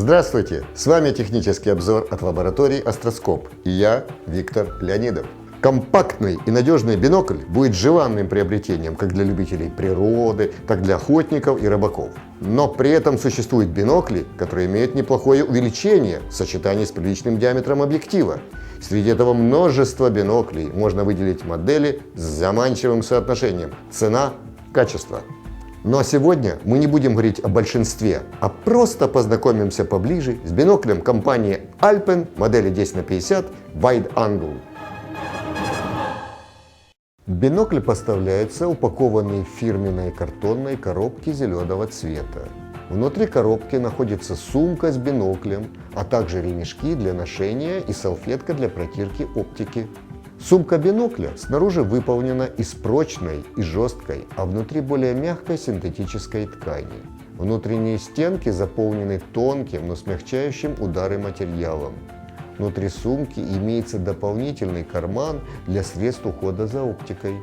Здравствуйте! С вами технический обзор от лаборатории Астроскоп и я, Виктор Леонидов. Компактный и надежный бинокль будет желанным приобретением как для любителей природы, так и для охотников и рыбаков. Но при этом существуют бинокли, которые имеют неплохое увеличение в сочетании с приличным диаметром объектива. Среди этого множества биноклей можно выделить модели с заманчивым соотношением цена-качество. Но сегодня мы не будем говорить о большинстве, а просто познакомимся поближе с биноклем компании Alpen модели 10х50 Wide Angle. Бинокль поставляется упакованный в фирменной картонной коробке зеленого цвета. Внутри коробки находится сумка с биноклем, а также ремешки для ношения и салфетка для протирки оптики. Сумка бинокля снаружи выполнена из прочной и жесткой, а внутри более мягкой синтетической ткани. Внутренние стенки заполнены тонким, но смягчающим удары материалом. Внутри сумки имеется дополнительный карман для средств ухода за оптикой.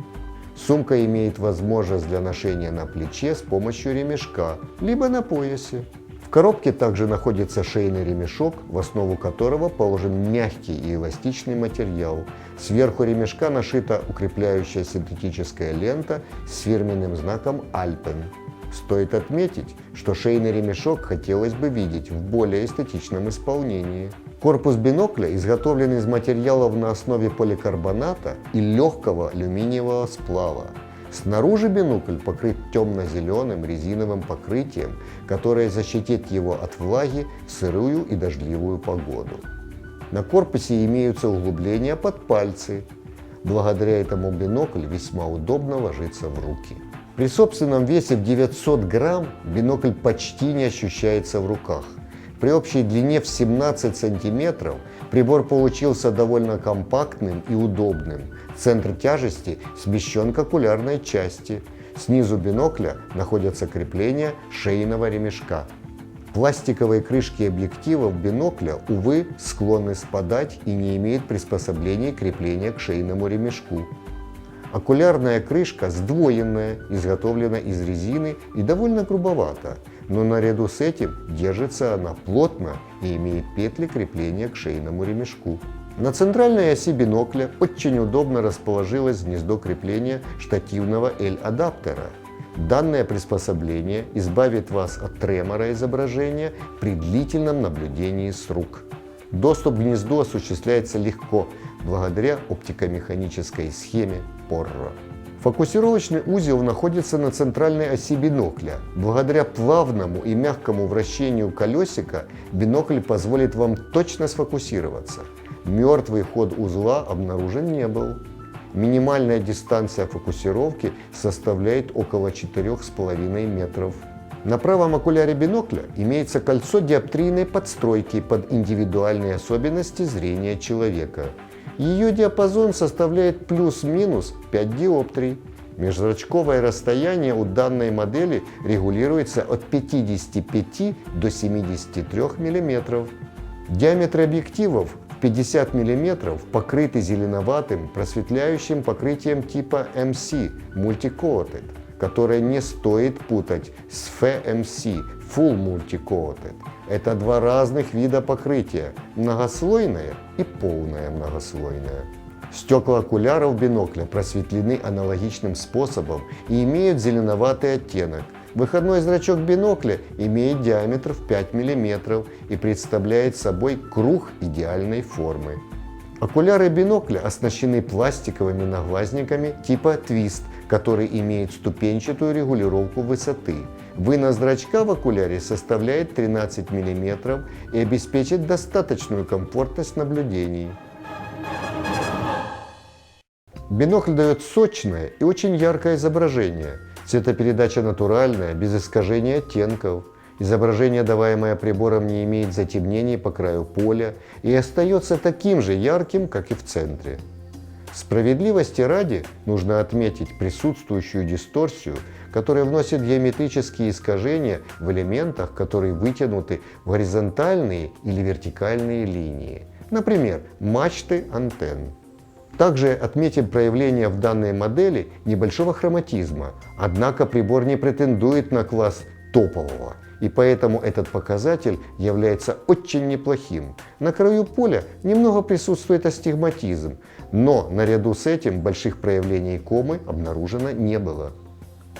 Сумка имеет возможность для ношения на плече с помощью ремешка, либо на поясе. В коробке также находится шейный ремешок, в основу которого положен мягкий и эластичный материал. Сверху ремешка нашита укрепляющая синтетическая лента с фирменным знаком Alpen. Стоит отметить, что шейный ремешок хотелось бы видеть в более эстетичном исполнении. Корпус бинокля изготовлен из материалов на основе поликарбоната и легкого алюминиевого сплава. Снаружи бинокль покрыт темно-зеленым резиновым покрытием, которое защитит его от влаги в сырую и дождливую погоду. На корпусе имеются углубления под пальцы. Благодаря этому бинокль весьма удобно ложится в руки. При собственном весе в 900 грамм бинокль почти не ощущается в руках. При общей длине в 17 сантиметров прибор получился довольно компактным и удобным. Центр тяжести смещен к окулярной части. Снизу бинокля находятся крепления шейного ремешка. Пластиковые крышки объективов бинокля, увы, склонны спадать и не имеют приспособлений крепления к шейному ремешку. Окулярная крышка сдвоенная, изготовлена из резины и довольно грубовата, но наряду с этим держится она плотно и имеет петли крепления к шейному ремешку. На центральной оси бинокля очень удобно расположилось гнездо крепления штативного L-адаптера. Данное приспособление избавит вас от тремора изображения при длительном наблюдении с рук. Доступ к гнезду осуществляется легко, благодаря оптико-механической схеме Porro. Фокусировочный узел находится на центральной оси бинокля. Благодаря плавному и мягкому вращению колесика бинокль позволит вам точно сфокусироваться. Мертвый ход узла обнаружен не был. Минимальная дистанция фокусировки составляет около 4,5 метров. На правом окуляре бинокля имеется кольцо диоптрийной подстройки под индивидуальные особенности зрения человека. Ее диапазон составляет плюс-минус 5 диоптрий. Межзрачковое расстояние у данной модели регулируется от 55 до 73 мм. Диаметр объективов в 50 мм покрыты зеленоватым просветляющим покрытием типа MC Multi-Coated, которое не стоит путать с FMC Full Multi-Coated. Это два разных вида покрытия – многослойное и полное многослойное. Стекла окуляров бинокля просветлены аналогичным способом и имеют зеленоватый оттенок. Выходной зрачок бинокля имеет диаметр в 5 мм и представляет собой круг идеальной формы. Окуляры бинокля оснащены пластиковыми наглазниками типа Twist, который имеет ступенчатую регулировку высоты. Вынос зрачка в окуляре составляет 13 мм и обеспечит достаточную комфортность наблюдений. Бинокль дает сочное и очень яркое изображение. Цветопередача натуральная, без искажения оттенков. Изображение, даваемое прибором, не имеет затемнений по краю поля и остается таким же ярким, как и в центре. Справедливости ради нужно отметить присутствующую дисторсию, которая вносит геометрические искажения в элементах, которые вытянуты в горизонтальные или вертикальные линии, например, мачты антенн. Также отметим проявление в данной модели небольшого хроматизма, однако прибор не претендует на класс топового. И поэтому этот показатель является очень неплохим. На краю поля немного присутствует астигматизм, но наряду с этим больших проявлений комы обнаружено не было.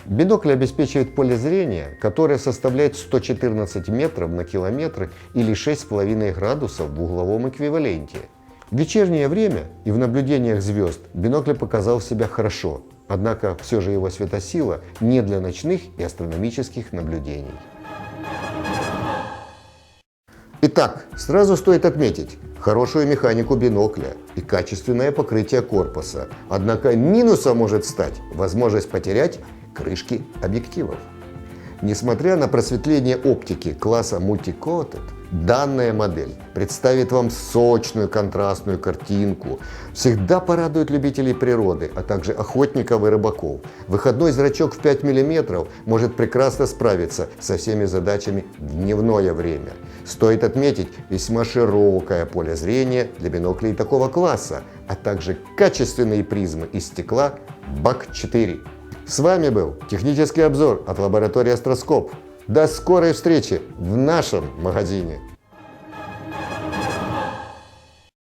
Бинокль обеспечивает поле зрения, которое составляет 114 метров на километр или 6,5 градусов в угловом эквиваленте. В вечернее время и в наблюдениях звезд бинокль показал себя хорошо, однако все же его светосила не для ночных и астрономических наблюдений. Итак, сразу стоит отметить хорошую механику бинокля и качественное покрытие корпуса. Однако минусом может стать возможность потерять крышки объективов. Несмотря на просветление оптики класса Multi-Coated, данная модель представит вам сочную контрастную картинку, всегда порадует любителей природы, а также охотников и рыбаков. Выходной зрачок в 5 мм может прекрасно справиться со всеми задачами в дневное время. Стоит отметить весьма широкое поле зрения для биноклей такого класса, а также качественные призмы из стекла BAK-4. С вами был технический обзор от лаборатории Астроскоп. До скорой встречи в нашем магазине!